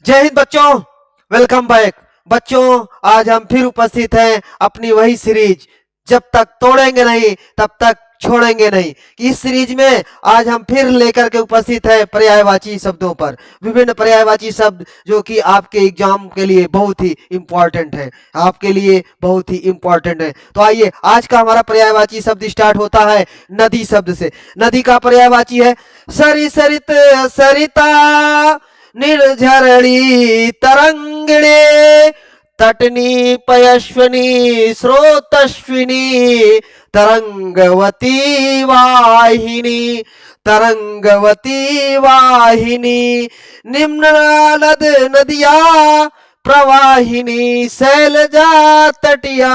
जय हिंद बच्चों, welcome back. बच्चों, आज हम फिर उपस्थित हैं अपनी वही सीरीज जब तक तोड़ेंगे नहीं तब तक छोड़ेंगे नहीं। इस सीरीज में आज हम फिर लेकर के उपस्थित हैं पर्यायवाची शब्दों पर। विभिन्न पर्यायवाची शब्द जो कि आपके एग्जाम के लिए बहुत ही इंपॉर्टेंट है, आपके लिए बहुत ही इंपॉर्टेंट है। तो आइए, आज का हमारा पर्यायवाची शब्द स्टार्ट होता है नदी शब्द से। नदी का पर्यायवाची है सरि सरित सरिता, निर्झरणी तरंगिणी, तटनी पयस्विनी स्रोतस्विनी, तरंगवती वाहिनी, तरंगवती वाहिनी, निम्न नद नदिया प्रवाहिनी, शैलजा तटिया,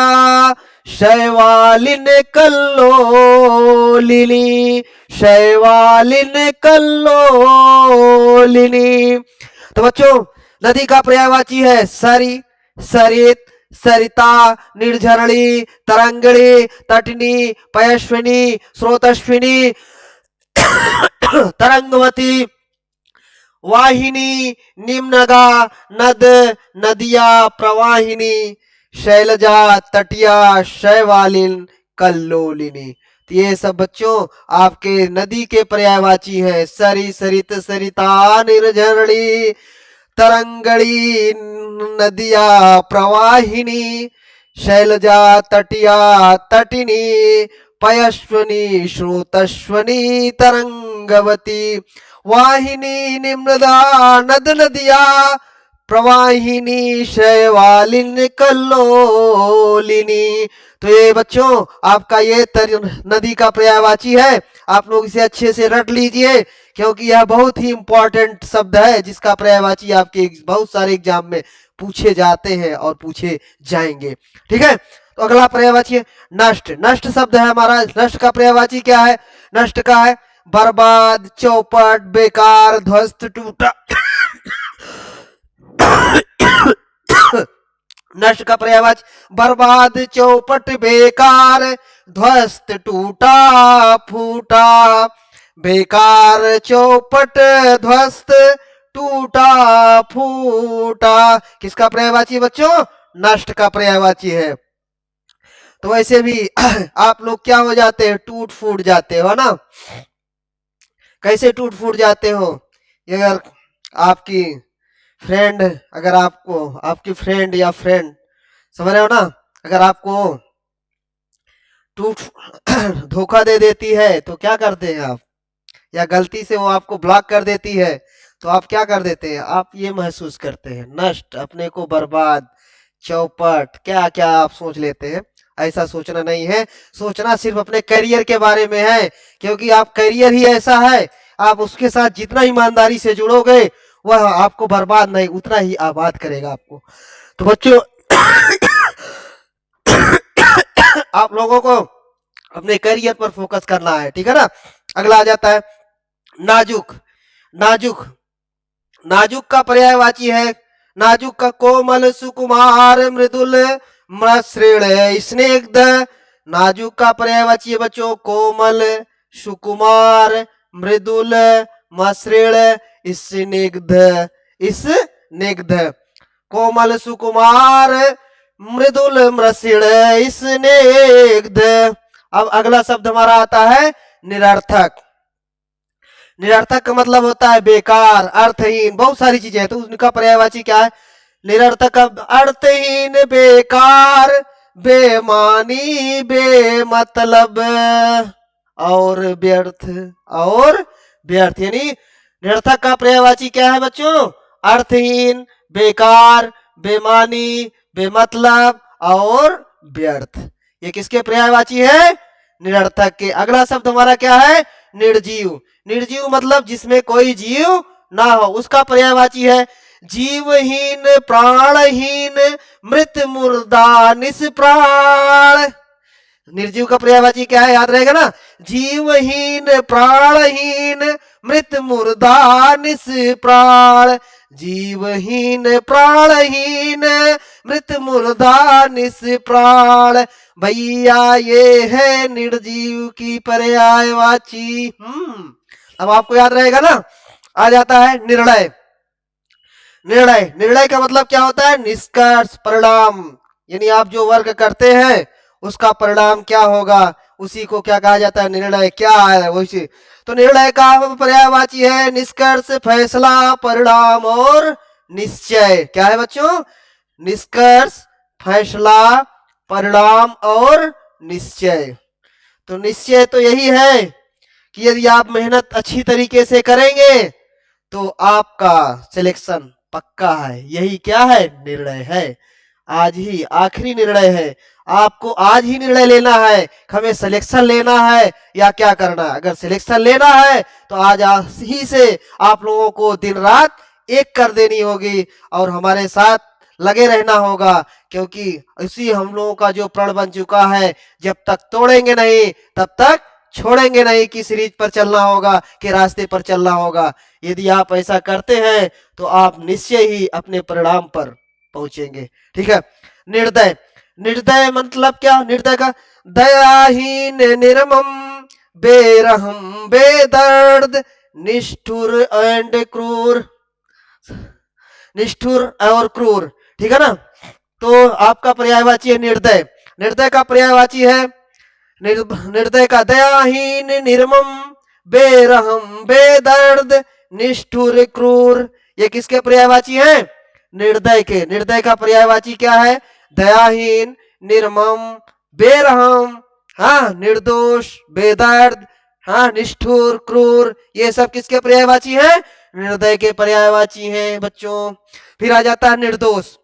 शैवालिन कल्लोलिनी, शैवालिन कल्लोलिनी। तो बच्चों, नदी का पर्यायवाची है सरी, सरित, सरिता, निर्झरणी, तरंगिणी, तटनी, पयस्विनी, स्रोतस्विनी, तरंगवती, वाहिनी, निम्नगा, नद, नदिया, प्रवाहिनी, शैलजा, तटिया, शैवालिन, कल्लोलिनी। तो ये सब बच्चों आपके नदी के पर्यायवाची हैं। सरी, सरित, सरिता, निर्झरणी, तरंगणी, नदिया, प्रवाहिनी, शैलजा, तटिया, तटिनी, पयस्विनी, श्रोतस्विनी, तरंगवती, वाहिनी, निम्नदा, नद नदिया, प्रवाहिनी, शैवालिन, कल्लोलिनी। तो ये बच्चों आपका ये नदी का पर्यायवाची है। आप लोग इसे अच्छे से रट लीजिए क्योंकि यह बहुत ही इंपॉर्टेंट शब्द है जिसका पर्यायवाची आपके बहुत सारे एग्जाम में पूछे जाते हैं और पूछे जाएंगे। ठीक है, तो अगला पर्यायवाची है नष्ट। नष्ट शब्द है हमारा। नष्ट का पर्यायवाची क्या है? नष्ट का है बर्बाद, चौपट, बेकार, ध्वस्त, टूटा। नष्ट का पर्यायवाची बर्बाद, चौपट, बेकार, ध्वस्त, टूटा फूटा, बेकार, चौपट, ध्वस्त, टूटा फूटा। किसका पर्यायवाची बच्चों? नष्ट का पर्यायवाची है। तो वैसे भी आप लोग क्या हो जाते हैं? टूट फूट जाते हो ना। कैसे टूट फूट जाते हो? अगर आपकी फ्रेंड, अगर आपको आपकी फ्रेंड या फ्रेंड, समझ रहे हो ना, अगर आपको टूट धोखा दे देती है तो क्या करते हैं आप? या गलती से वो आपको ब्लॉक कर देती है तो आप क्या कर देते हैं? आप ये महसूस करते हैं नष्ट, अपने को बर्बाद, चौपट, क्या क्या आप सोच लेते हैं। ऐसा सोचना नहीं है। सोचना सिर्फ अपने करियर के बारे में है, क्योंकि आप करियर ही ऐसा है, आप उसके साथ जितना ईमानदारी से जुड़ोगे वह आपको बर्बाद नहीं उतना ही आबाद करेगा आपको। तो बच्चों आप लोगों को अपने करियर पर फोकस करना है, ठीक है ना। अगला आ जाता है नाजुक। नाजुक, नाजुक का पर्यायवाची है नाजुक का कोमल, सुकुमार, मृदुल, मसृण, स्निग्ध। नाजुक का पर्यायवाची है बच्चों कोमल, सुकुमार, मृदुल, मसृण, स्निग्ध। स्निग्ध, कोमल, सुकुमार, मृदुल, मसृण, स्निग्ध। अब अगला शब्द हमारा आता है निरर्थक। निरर्थक का मतलब होता है बेकार, अर्थहीन, बहुत सारी चीजें हैं। तो उनका पर्यायवाची क्या है? निरर्थक, अर्थहीन, बेकार, बेमानी, बेमतलब और व्यर्थ। और व्यर्थ यानी निरर्थक का पर्यायवाची क्या है बच्चों? अर्थहीन, बेकार, बेमानी, बेमतलब और व्यर्थ। ये किसके पर्यायवाची है? निरर्थक के। अगला शब्द हमारा क्या है? निर्जीव। निर्जीव मतलब जिसमें कोई जीव ना हो, उसका पर्यायवाची है जीवहीन, प्राणहीन, मृत, मुर्दा, निष्प्राण। निर्जीव का पर्यायवाची क्या है? याद रहेगा ना। जीवहीन, प्राणहीन, मृत, मुर्दा, निष्प्राण। जीवहीन, प्राणहीन, मृत, मुर्दा, निष्प्राण। भैया ये है निर्जीव की पर्यायवाची। अब आपको याद रहेगा ना। आ जाता है निर्णय। निर्णय, निर्णय का मतलब क्या होता है? निष्कर्ष, परिणाम। यानी आप जो वर्क करते हैं उसका परिणाम क्या होगा, उसी को क्या कहा जाता है? निर्णय। क्या है वैसे? तो निर्णय का पर्यायवाची है निष्कर्ष, फैसला, परिणाम और निश्चय। क्या है बच्चों? निष्कर्ष, फैसला, परिणाम और निश्चय। तो निश्चय तो यही है कि यदि आप मेहनत अच्छी तरीके से करेंगे तो आपका सिलेक्शन पक्का है। यही क्या है? निर्णय है। आज ही आखिरी निर्णय है। आपको आज ही निर्णय लेना है, हमें सिलेक्शन लेना है या क्या करना है। अगर सिलेक्शन लेना है तो आज ही से आप लोगों को दिन रात एक कर देनी होगी और हमारे साथ लगे रहना होगा, क्योंकि इसी हम लोगों का जो प्रण बन चुका है, जब तक तोड़ेंगे नहीं तब तक छोड़ेंगे नहीं की सीरीज पर चलना होगा, के रास्ते पर चलना होगा। यदि आप ऐसा करते हैं तो आप निश्चय ही अपने परिणाम पर पहुंचेंगे। ठीक है। निर्दय, निर्दय मतलब क्या? निर्दय का दयाहीन, निर्मम, बेरहम, बेदर्द, निष्ठुर एंड क्रूर, निष्ठुर और क्रूर। ठीक है ना। तो आपका पर्यायवाची है निर्दय। निर्दय का पर्यायवाची है निर्दय का दयाहीन, निर्मम, बेरहम, बेदर्द, निष्ठुर, क्रूर। ये किसके पर्यायवाची हैं? निर्दय के। निर्दय का पर्यायवाची क्या है? दयाहीन, निर्मम, बेरहम, हाँ, निर्दोष, बेदर्द, हाँ, निष्ठुर, क्रूर। ये सब किसके पर्यायवाची हैं? निर्दय के पर्यायवाची हैं बच्चों। फिर आ जाता है निर्दोष।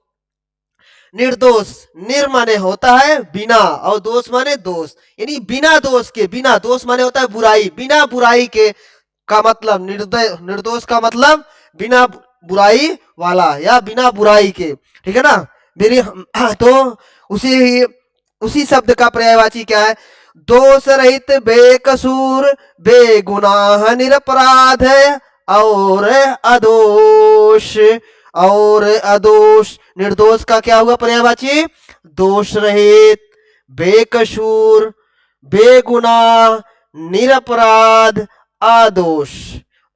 निर्दोष, निर माने होता है बिना और दोष माने दोष, यानी बिना दोष के। बिना दोष माने होता है बुराई, बिना बुराई के का मतलब निर्दय, निर्दोष का मतलब बिना बुराई वाला या बिना बुराई के। ठीक है ना। मेरी तो उसी शब्द का पर्यायवाची क्या है? दोष रहित, बेकसूर, बेगुनाह, निरपराध और अदोष। और अदोष, निर्दोष का क्या हुआ पर्यायवाची? दोष रहित, बेकसूर, बेगुनाह, निरपराध, अदोष।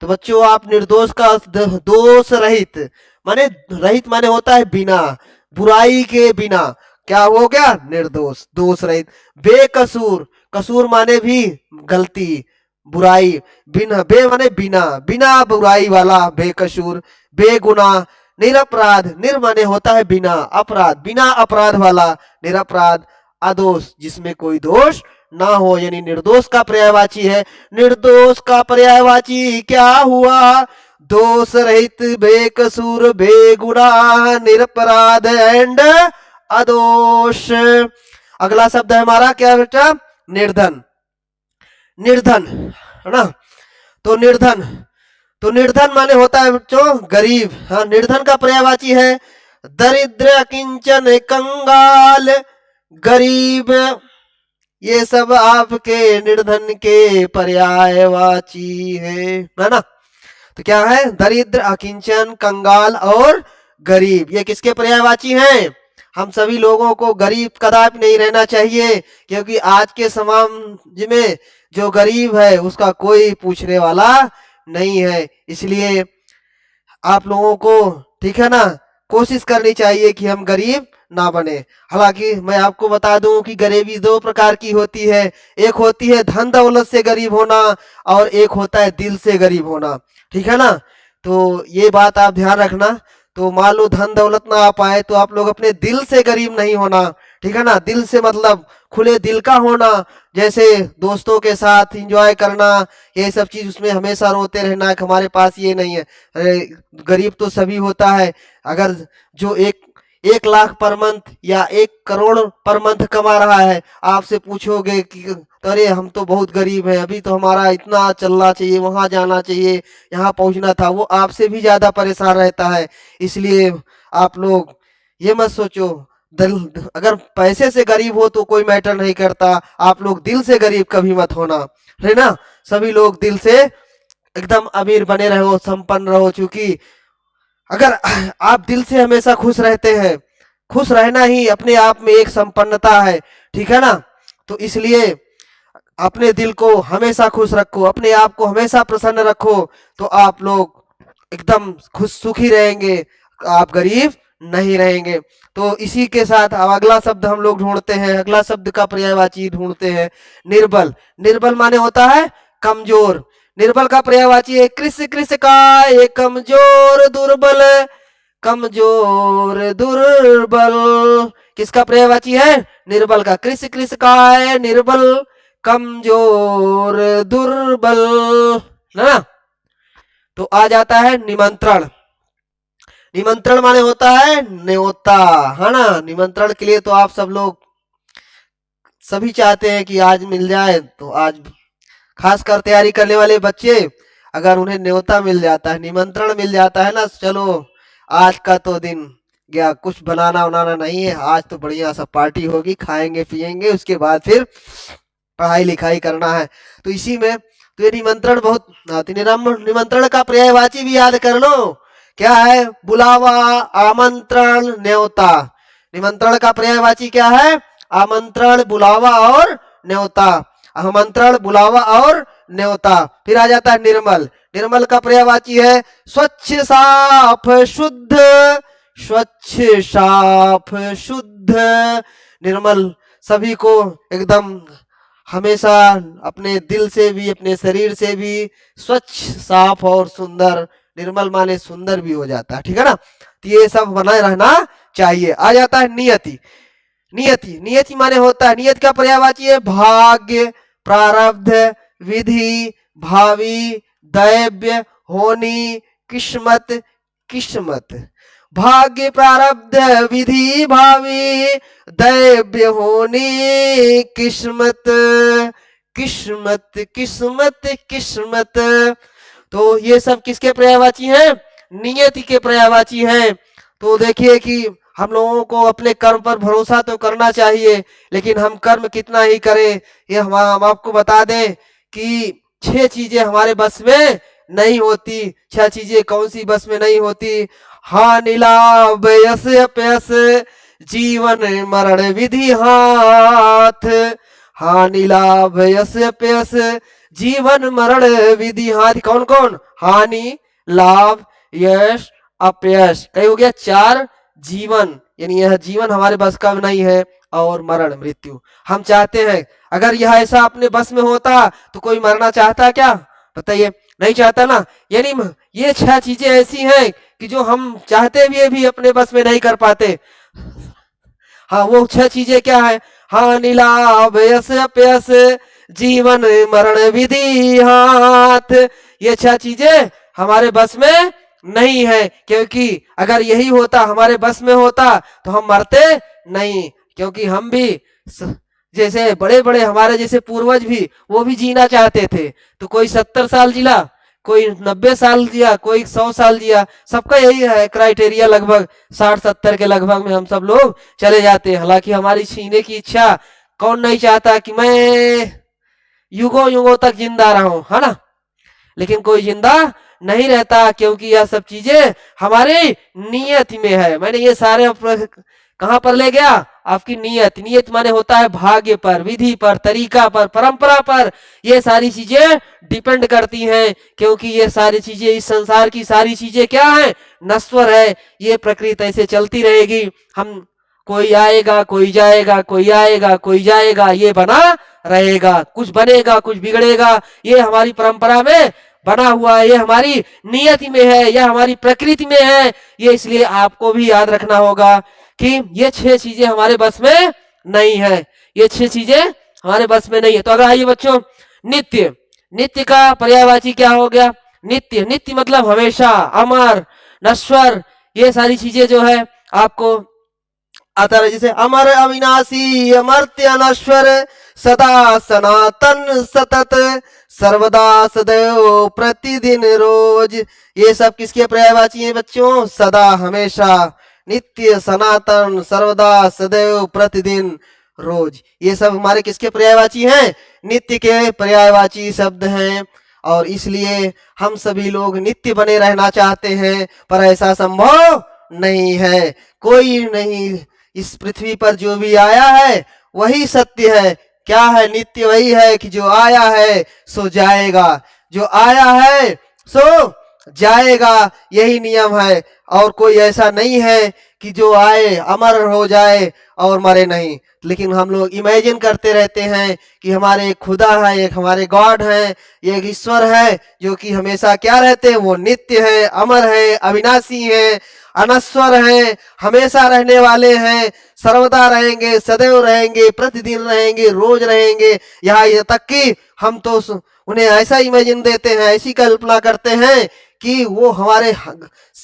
तो बच्चों आप निर्दोष का दोष रहित माने, रहित माने होता है बिना, बुराई के बिना। क्या हो गया? निर्दोष, दोष रहित। बेकसूर, कसूर माने भी गलती, बुराई, बिना, बे माने बिना, बिना बुराई वाला बेकसूर। बेगुनाह, निरपराध, निर माने होता है बिना, अपराध, बिना अपराध वाला निरपराध। अदोष, जिसमें कोई दोष ना हो, यानी निर्दोष का पर्यायवाची है। निर्दोष का पर्यायवाची क्या हुआ? दोष रहित, बेकसूर, बेगुनाह, निरपराध एंड अदोष। अगला शब्द है हमारा क्या बेटा? निर्धन। निर्धन है ना। तो निर्धन, तो निर्धन माने होता है बच्चों गरीब। हाँ, निर्धन का पर्यायवाची है दरिद्र, किंचन, कंगाल, गरीब। ये सब आपके निर्धन के पर्यायवाची है ना। तो क्या है? दरिद्र, अकिंचन, कंगाल और गरीब। ये किसके पर्यायवाची हैं? हम सभी लोगों को गरीब कदापि नहीं रहना चाहिए, क्योंकि आज के समाज में जो गरीब है उसका कोई पूछने वाला नहीं है। इसलिए आप लोगों को, ठीक है ना, कोशिश करनी चाहिए कि हम गरीब ना बने। हालांकि मैं आपको बता दूं कि गरीबी दो प्रकार की होती है। एक होती है धन दौलत से गरीब होना और एक होता है दिल से गरीब होना। ठीक है ना। तो ये बात आप ध्यान रखना। तो मान लो धन दौलत ना आ पाए तो आप लोग अपने दिल से गरीब नहीं होना। ठीक है ना। दिल से मतलब खुले दिल का होना, जैसे दोस्तों के साथ एंजॉय करना, ये सब चीज, उसमें हमेशा रोते रहना कि हमारे पास ये नहीं है। अरे गरीब तो सभी होता है। अगर जो एक लाख पर मंथ या 1 करोड़ पर मंथ कमा रहा है, आपसे पूछोगे कि अरे हम तो बहुत गरीब हैं, अभी तो हमारा इतना चलना चाहिए, वहां जाना चाहिए, यहाँ पहुंचना था, वो आपसे भी ज्यादा परेशान रहता है। इसलिए आप लोग ये मत सोचो, अगर पैसे से गरीब हो तो कोई मैटर नहीं करता, आप लोग दिल से गरीब कभी मत होना, है ना। सभी लोग दिल से एकदम अमीर बने रहो, संपन्न रहो। क्योंकि अगर आप दिल से हमेशा खुश रहते हैं, खुश रहना ही अपने आप में एक संपन्नता है। ठीक है ना। तो इसलिए अपने दिल को हमेशा खुश रखो, अपने आप को हमेशा प्रसन्न रखो, तो आप लोग एकदम खुश सुखी रहेंगे, आप गरीब नहीं रहेंगे। तो इसी के साथ अब अगला शब्द हम लोग ढूंढते हैं, अगला शब्द का पर्यायवाची ढूंढते हैं, निर्बल। निर्बल माने होता है कमजोर। निर्बल का पर्यायवाची है कृष कृष काय कमजोर दुर्बल। कमजोर दुर्बल किसका पर्यायवाची है? निर्बल का। कृष कृष काय निर्बल कमजोर दुर्बल ना। तो आ जाता है निमंत्रण। निमंत्रण माने होता है न्योता, है ना। निमंत्रण के लिए तो आप सब लोग सभी चाहते हैं कि आज मिल जाए, तो आज खासकर तैयारी करने वाले बच्चे अगर उन्हें न्योता मिल जाता है, निमंत्रण मिल जाता है ना, चलो आज का तो दिन गया, कुछ बनाना उनाना नहीं है, आज तो बढ़िया सा पार्टी होगी, खाएंगे पिएंगे, उसके बाद फिर पढ़ाई लिखाई करना है। तो इसी में तो ये निमंत्रण बहुत, निमंत्रण का पर्यायवाची भी याद कर लो, क्या है? बुलावा, आमंत्रण, न्योता। निमंत्रण का पर्यायवाची क्या है? आमंत्रण, बुलावा और न्योता। आमंत्रण, बुलावा और न्योता। फिर आ जाता है निर्मल। निर्मल का पर्यायवाची है स्वच्छ साफ शुद्ध। स्वच्छ साफ शुद्ध। निर्मल सभी को एकदम हमेशा अपने दिल से भी अपने शरीर से भी स्वच्छ साफ और सुंदर। निर्मल माने सुंदर भी हो जाता है, ठीक है ना। तो ये सब बनाए रहना चाहिए। आ जाता है नियति। नियति, नियति माने होता है, नियति का पर्यायवाची है भाग्य, प्रारब्ध, विधि, भावी, दैव्य, होनी, किस्मत। किस्मत, भाग्य, प्रारब्ध, विधि, भावी, दैव्य, होनी, किस्मत। किस्मत किस्मत किस्मत। तो ये सब किसके पर्यायवाची हैं? नियति के पर्यायवाची हैं। तो देखिए कि हम लोगों को अपने कर्म पर भरोसा तो करना चाहिए, लेकिन हम कर्म कितना ही करें, ये हम आपको बता दें कि 6 चीजें हमारे बस में नहीं होती। 6 चीजें कौन सी बस में नहीं होती? हानि लाभ यश अपयश जीवन मरण विधि हाथ। हानि लाभ यश अपयश जीवन मरण विधि हाथ। कौन कौन? हानि, लाभ, यश, अपयश। कई हो गया 4। जीवन यानी यह जीवन हमारे बस का नहीं है, और मरण मृत्यु हम चाहते हैं। अगर यह ऐसा अपने बस में होता तो कोई मरना चाहता क्या? बताइए, नहीं चाहता ना। यानी ये 6 चीजें ऐसी हैं कि जो हम चाहते हुए भी अपने बस में नहीं कर पाते। हाँ, वो 6 चीजें क्या है? हानि लाभ यश अपयश जीवन मरण विधि हाथ। ये 6 चीजें हमारे बस में नहीं है, क्योंकि अगर यही होता, हमारे बस में होता, तो हम मरते नहीं। क्योंकि हम भी जैसे बड़े बड़े हमारे जैसे पूर्वज भी, वो भी जीना चाहते थे। तो कोई 70 साल जिला, कोई 90 साल जिया, कोई 100 साल जिया। सबका यही है क्राइटेरिया, लगभग 60-70 के लगभग में हम सब लोग चले जाते हैं। हालांकि हमारी छीने की इच्छा, कौन नहीं चाहता कि मैं युगों युगों तक जिंदा रहूं, है ना। लेकिन कोई जिंदा नहीं रहता, क्योंकि यह सब चीजें हमारे नियत में है। मैंने ये सारे कहां पर ले गया? आपकी नियत। नियत माने होता है भाग्य पर, विधि पर, तरीका पर, परंपरा पर। ये सारी चीजें डिपेंड करती हैं, क्योंकि ये सारी चीजें, इस संसार की सारी चीजें क्या है? नश्वर है। ये प्रकृति ऐसे चलती रहेगी। हम, कोई आएगा कोई जाएगा, कोई आएगा कोई जाएगा, ये बना रहेगा। कुछ बनेगा कुछ बिगड़ेगा, ये हमारी परंपरा में बना हुआ है, ये हमारी नियति में है, यह हमारी प्रकृति में है। ये इसलिए आपको भी याद रखना होगा कि ये 6 चीजें हमारे बस में नहीं है। ये 6 चीजें हमारे बस में नहीं है। तो अगर आइए बच्चों, नित्य। नित्य का पर्यायवाची क्या हो गया? नित्य। नित्य मतलब हमेशा, अमर, नश्वर। ये सारी चीजें जो है आपको आता है, जैसे अमर अविनाशी अमर्त्य नश्वर सदा सनातन सतत सर्वदा सदैव प्रतिदिन रोज। ये सब किसके पर्यायवाची हैं बच्चों? सदा, हमेशा, नित्य, सनातन, सर्वदा, सदैव, प्रतिदिन, रोज। ये सब हमारे किसके पर्यायवाची हैं? नित्य के पर्यायवाची शब्द हैं। और इसलिए हम सभी लोग नित्य बने रहना चाहते हैं, पर ऐसा संभव नहीं है। कोई नहीं, इस पृथ्वी पर जो भी आया है वही सत्य है। क्या है? नित्य वही है कि जो आया है सो जाएगा, जो आया है सो जाएगा, यही नियम है। और कोई ऐसा नहीं है कि जो आए अमर हो जाए और मरे नहीं। लेकिन हम लोग इमेजिन करते रहते हैं कि हमारे एक खुदा है, एक हमारे गॉड है, एक ईश्वर है जो कि हमेशा क्या रहते हैं, वो नित्य है, अमर है, अविनाशी है, अनश्वर है, हमेशा रहने वाले हैं, सर्वदा रहेंगे, सदैव रहेंगे, प्रतिदिन रहेंगे, रोज रहेंगे। यहाँ तक कि हम तो उन्हें ऐसा इमेजिन देते हैं, ऐसी कल्पना करते हैं कि वो हमारे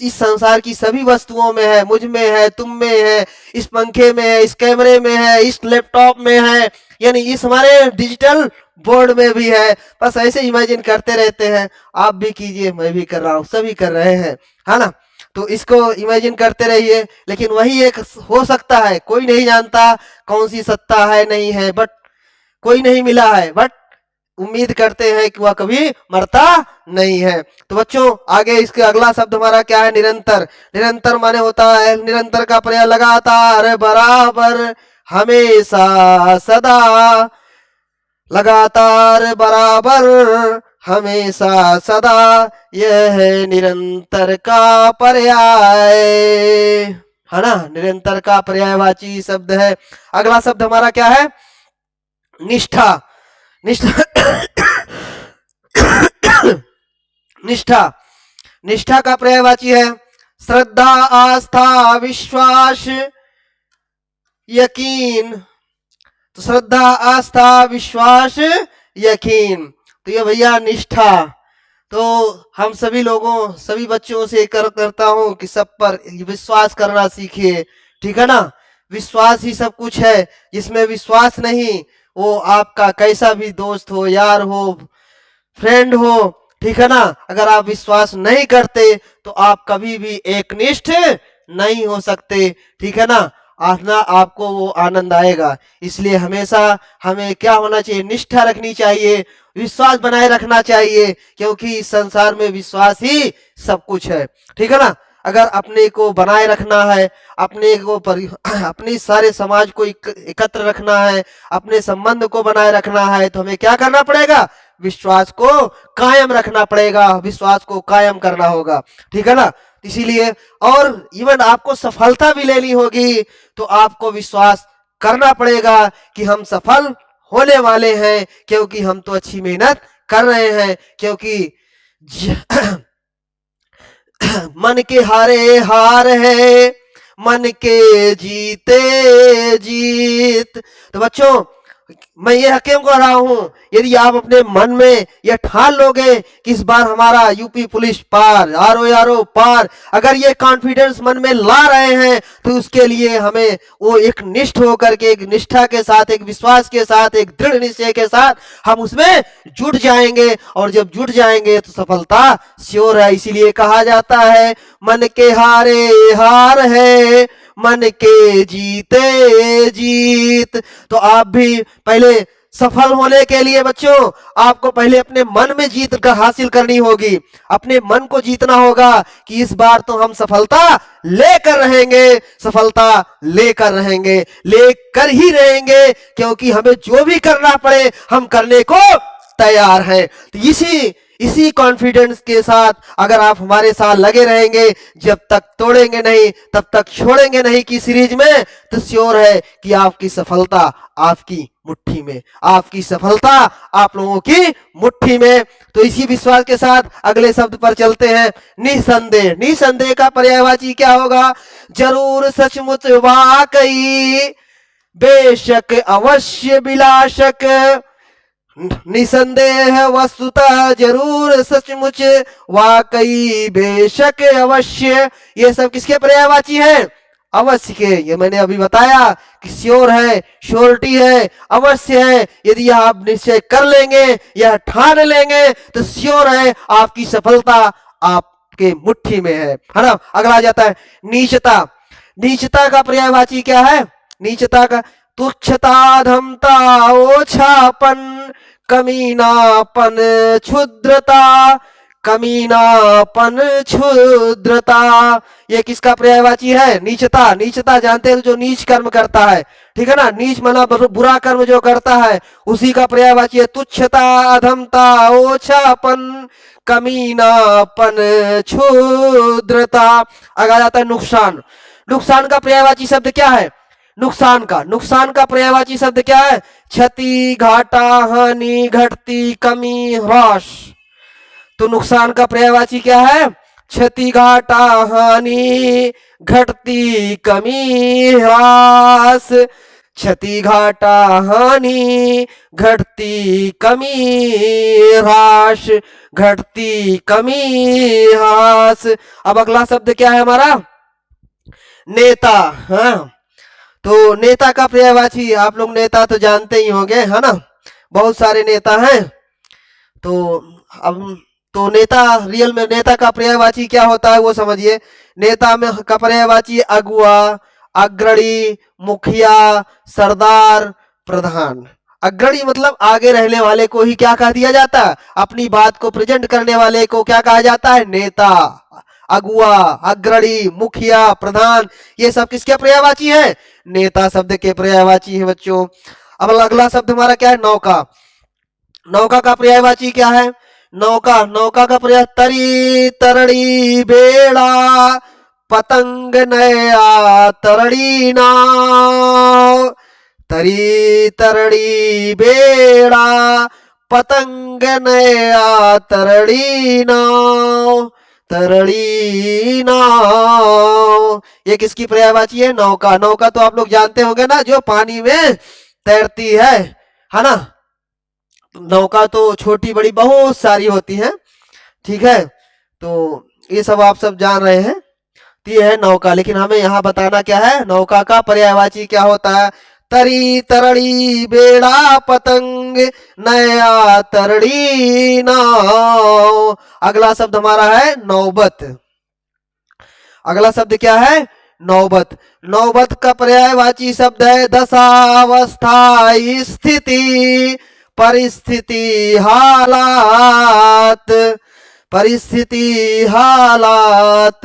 इस संसार की सभी वस्तुओं में है, मुझ में है, तुम में है, इस पंखे में है, इस कैमरे में है, इस लैपटॉप में है, यानी इस हमारे डिजिटल बोर्ड में भी है। बस ऐसे इमेजिन करते रहते हैं। आप भी कीजिए, मैं भी कर रहा हूँ, सभी कर रहे हैं, है ना। तो इसको इमेजिन करते रहिए। लेकिन वही एक हो सकता है, कोई नहीं जानता कौन सी सत्ता है नहीं है, बट कोई नहीं मिला है, बट उम्मीद करते हैं कि वह कभी मरता नहीं है। तो बच्चों आगे इसके अगला शब्द हमारा क्या है, निरंतर। निरंतर माने होता है, निरंतर का प्रयोग लगातार, बराबर, हमेशा, सदा, लगातार, बराबर, हमेशा, सदा, यह है निरंतर का पर्याय, है ना। निरंतर का पर्यायवाची शब्द है। अगला शब्द हमारा क्या है, निष्ठा। निष्ठा निष्ठा, निष्ठा का पर्यायवाची है श्रद्धा, आस्था, विश्वास, यकीन। तो श्रद्धा, आस्था, विश्वास, यकीन, तो ये भैया निष्ठा। तो हम सभी लोगों, सभी बच्चों से करता हूं कि सब पर विश्वास करना सीखिए, ठीक है ना। विश्वास ही सब कुछ है। जिसमें विश्वास नहीं, वो आपका कैसा भी दोस्त हो, यार हो, फ्रेंड हो, ठीक है ना, अगर आप विश्वास नहीं करते तो आप कभी भी एकनिष्ठ नहीं हो सकते, ठीक है ना। ना आपको वो आनंद आएगा। इसलिए हमेशा हमें क्या होना चाहिए, निष्ठा रखनी चाहिए, विश्वास बनाए रखना चाहिए, क्योंकि इस संसार में विश्वास ही सब कुछ है, ठीक है ना। अगर अपने को बनाए रखना है, अपने को अपनी सारे समाज को एकत्र रखना है, अपने संबंध को बनाए रखना है, तो हमें क्या करना पड़ेगा, विश्वास को कायम रखना पड़ेगा, विश्वास को कायम करना होगा, ठीक है ना। इसीलिए और इवन आपको सफलता भी लेनी होगी तो आपको विश्वास करना पड़ेगा कि हम सफल होने वाले हैं, क्योंकि हम तो अच्छी मेहनत कर रहे हैं। क्योंकि मन के हारे हार है, मन के जीते जीत। तो बच्चों मैं ये क्यों कह रहा हूं, यदि आप अपने मन में यह ठान लोगे कि इस बार हमारा यूपी पुलिस पार, आरो यारो पार, अगर ये कॉन्फिडेंस मन में ला रहे हैं तो उसके लिए हमें वो एक निष्ठ होकर के, एक निष्ठा के साथ, एक विश्वास के साथ, एक दृढ़ निश्चय के साथ हम उसमें जुट जाएंगे। और जब जुट जाएंगे तो सफलता श्योर है। इसीलिए कहा जाता है मन के हारे हार है, मन के जीते जीत। तो आप भी पहले सफल होने के लिए बच्चों आपको पहले अपने मन में जीत का हासिल करनी होगी, अपने मन को जीतना होगा कि इस बार तो हम सफलता लेकर रहेंगे, सफलता लेकर रहेंगे, लेकर ही रहेंगे, क्योंकि हमें जो भी करना पड़े हम करने को तैयार हैं। तो इसी कॉन्फिडेंस के साथ अगर आप हमारे साथ लगे रहेंगे, जब तक तोड़ेंगे नहीं तब तक छोड़ेंगे नहीं की सीरीज में, तो श्योर है कि आपकी सफलता आपकी मुट्ठी में, आपकी सफलता आप लोगों की मुट्ठी में। तो इसी विश्वास के साथ अगले शब्द पर चलते हैं, निसंदेह। निसंदेह का पर्यायवाची क्या होगा, जरूर, सचमुच, वाकई, बेशक, अवश्य, विलासक, निसंदेह, वस्तुतः, जरूर, सचमुच, वाकई, बेशक, अवश्य, ये सब किसके पर्यायवाची हैं, अवश्य के। ये मैंने अभी बताया कि श्योर है, श्योरिटी है, अवश्य है। यदि आप निश्चय कर लेंगे, यह ठान लेंगे, तो श्योर है आपकी सफलता आपके मुट्ठी में है ना। अगला आ जाता है नीचता। नीचता का पर्यायवाची क्या है, नीचता का तुच्छता, धमता, ओछापन, कमीनापन, क्षुद्रता, कमीनापन, क्षुद्रता, ये किसका पर्यायवाची है? नीचता। नीचता जानते हैं जो नीच कर्म करता है, ठीक है ना, नीच माना बुरा कर्म जो करता है, उसी का पर्यायवाची है। तुच्छता, अधमता, ओछापन, कमीनापन, क्षुद्रता। अगर आता है नुकसान। नुकसान का पर्यायवाची शब्द क्या है? नुकसान का पर्यायवाची शब्द क्या है? क्षति, घाटा, हानि, घटती, कमी, ह्रास। तो नुकसान का पर्यायवाची क्या है? क्षति, घाटा, हानि, घटती, कमी, ह्रास। क्षति, घाटा, हानि, घटती, कमी, ह्रास, घटती, कमी, ह्रास। अब अगला शब्द क्या है हमारा? नेता। हाँ, तो नेता का पर्यायवाची, आप लोग नेता तो जानते ही होंगे, है ना, बहुत सारे नेता हैं। तो अब तो नेता, रियल में नेता का पर्यायवाची क्या होता है वो समझिए। नेता में का पर्यायवाची अगुआ, अग्रणी, मुखिया, सरदार, प्रधान। अग्रणी मतलब आगे रहने वाले को ही क्या कह दिया जाता है? अपनी बात को प्रेजेंट करने वाले को क्या कहा जाता है? नेता। अगुआ, अग्रणी, मुखिया, प्रधान, ये सब किसके पर्यायवाची है? नेता शब्द के पर्यायवाची है बच्चों। अब अगला शब्द हमारा क्या है? नौका। नौका का पर्यायवाची क्या है? नौका का पर्याय तरी, तरणी, बेड़ा, पतंग, नया, तरणी, नाव। तरी, तरणी, बेड़ा, पतंग, नया, तरणी, नाव, तरणी, नाव। ये किसकी पर्यायवाची है? नौका। नौका तो आप लोग जानते होंगे ना, जो पानी में तैरती है ना। नौका तो छोटी बड़ी बहुत सारी होती हैं, ठीक है, तो ये सब आप सब जान रहे हैं। तो ये है नौका, लेकिन हमें यहाँ बताना क्या है? नौका का पर्यायवाची क्या होता है? तरी, तरणी, बेड़ा, पतंग, नया, तरणी, नाव। अगला शब्द हमारा है नौबत। अगला शब्द क्या है? नौबत। नौबत का पर्यायवाची शब्द है दशावस्था, स्थिति, परिस्थिति, हालात। परिस्थिति, हालात।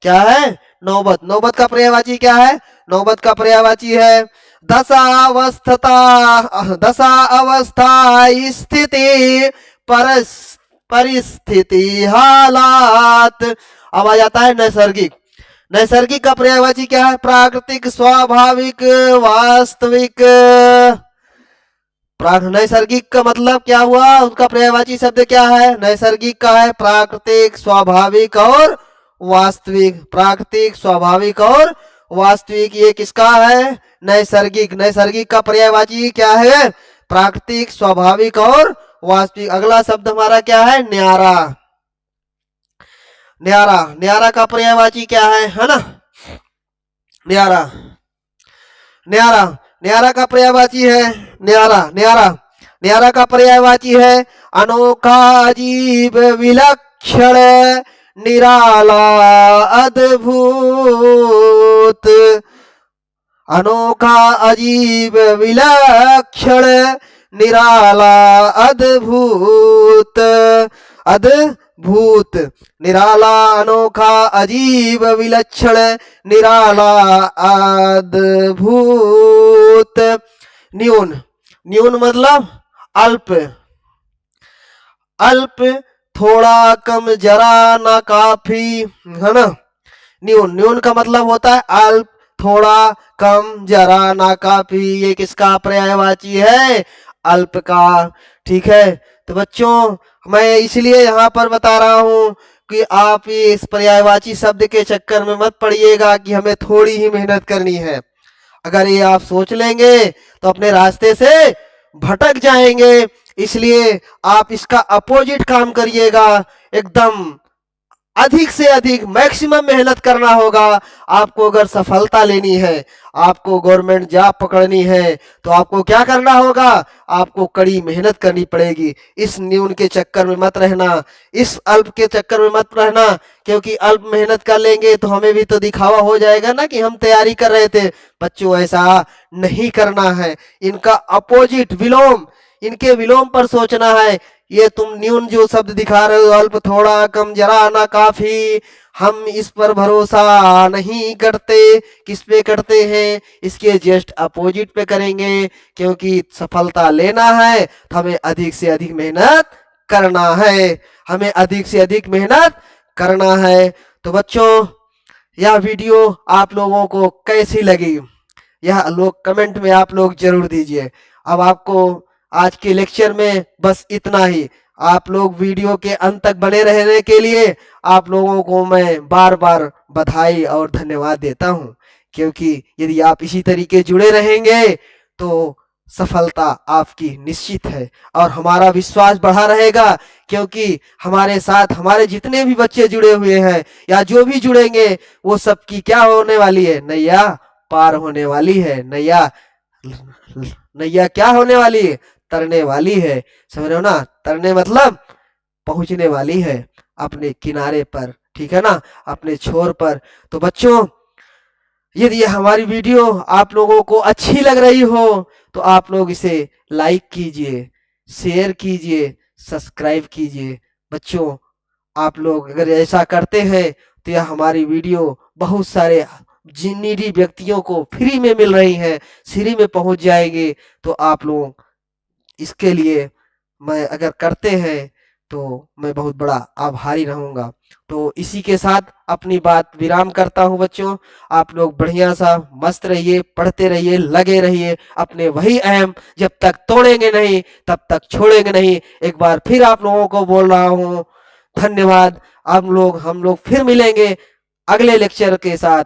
क्या है? नौबत। नौबत का पर्यायवाची क्या है? नौबत का पर्यायवाची है दशा अवस्था, स्थिति, परिस्थिति, हालात। अब आ जाता है नैसर्गिक। नैसर्गिक का पर्यायवाची क्या है? प्राकृतिक, स्वाभाविक, वास्तविक। नैसर्गिक का मतलब क्या हुआ? उसका पर्यायवाची शब्द क्या है? नैसर्गिक का है प्राकृतिक, स्वाभाविक और वास्तविक। प्राकृतिक, स्वाभाविक और वास्तविक, ये किसका है? नैसर्गिक। नैसर्गिक का पर्यायवाची क्या है? प्राकृतिक, स्वाभाविक और वास्तविक। अगला शब्द हमारा क्या है? न्यारा। न्यारा। न्यारा का पर्यायवाची क्या है ना? न्यारा। न्यारा। न्यारा का पर्यायवाची है न्यारा। न्यारा। न्यारा का पर्यायवाची है अनोखा, अजीब, विलक्षण, निराला, अद्भुत। अनोखा, अजीब, विलक्षण, निराला, अद्भुत। अद्भुत, निराला, अनोखा, अजीब, विलक्षण, निराला, अद्भुत। न्यून। न्यून मतलब अल्प। अल्प, थोड़ा, कम, जरा, ना, काफी, है ना। न्यून। न्यून का मतलब होता है अल्प, थोड़ा, कम, जरा, ना, काफी। ये किसका पर्यायवाची है? अल्प का। ठीक है, तो बच्चों मैं इसलिए यहाँ पर बता रहा हूँ कि आप इस पर्यायवाची शब्द के चक्कर में मत पड़िएगा कि हमें थोड़ी ही मेहनत करनी है। अगर ये आप सोच लेंगे तो अपने रास्ते से भटक जाएंगे। इसलिए आप इसका अपोजिट काम करिएगा। एकदम अधिक से अधिक मैक्सिमम मेहनत करना होगा आपको। अगर सफलता लेनी है, आपको गवर्नमेंट जॉब पकड़नी है, तो आपको क्या करना होगा? आपको कड़ी मेहनत करनी पड़ेगी। इस न्यून के चक्कर में मत रहना, इस अल्प के चक्कर में मत रहना, क्योंकि अल्प मेहनत कर लेंगे तो हमें भी तो दिखावा हो जाएगा ना कि हम तैयारी कर रहे थे। बच्चों ऐसा नहीं करना है। इनका अपोजिट, विलोम, इनके विलोम पर सोचना है ये तुम न्यून जो शब्द दिखा रहे हो, अल्प, थोड़ा, कम, जरा, ना, काफी, हम इस पर भरोसा नहीं करते। किस पे करते हैं? इसके जस्ट अपोजिट पे करेंगे, क्योंकि सफलता लेना है तो हमें अधिक से अधिक मेहनत करना है, हमें अधिक से अधिक मेहनत करना है। तो बच्चों, यह वीडियो आप लोगों को कैसी लगी, यह लोग कमेंट में आप लोग जरूर दीजिए। अब आपको आज के लेक्चर में बस इतना ही। आप लोग वीडियो के अंत तक बने रहने के लिए आप लोगों को मैं बार बार बधाई और धन्यवाद देता हूं, क्योंकि यदि आप इसी तरीके जुड़े रहेंगे तो सफलता आपकी निश्चित है और हमारा विश्वास बढ़ा रहेगा, क्योंकि हमारे साथ हमारे जितने भी बच्चे जुड़े हुए हैं या जो भी जुड़ेंगे वो सबकी क्या होने वाली है? नैया पार होने वाली है। नैया नैया क्या होने वाली है? तरने वाली है। समझ रहे हो ना? तरने मतलब पहुंचने वाली है अपने किनारे पर, ठीक है ना, अपने छोर पर। तो बच्चों, यदि हमारी वीडियो आप लोगों को अच्छी लग रही हो तो आप लोग इसे लाइक कीजिए, शेयर कीजिए, सब्सक्राइब कीजिए। बच्चों, आप लोग अगर ऐसा करते हैं तो यह हमारी वीडियो बहुत सारे नीडी व्यक्तियों को फ्री में मिल रही है, फ्री में पहुंच जाएगी। तो आप लोग इसके लिए मैं अगर करते हैं तो मैं बहुत बड़ा आभारी रहूंगा। तो इसी के साथ अपनी बात विराम करता हूं बच्चों। आप लोग बढ़िया सा मस्त रहिए, पढ़ते रहिए, लगे रहिए अपने वही अहम। जब तक तोड़ेंगे नहीं तब तक छोड़ेंगे नहीं। एक बार फिर आप लोगों को बोल रहा हूं, धन्यवाद। हम लोग फिर मिलेंगे अगले लेक्चर के साथ।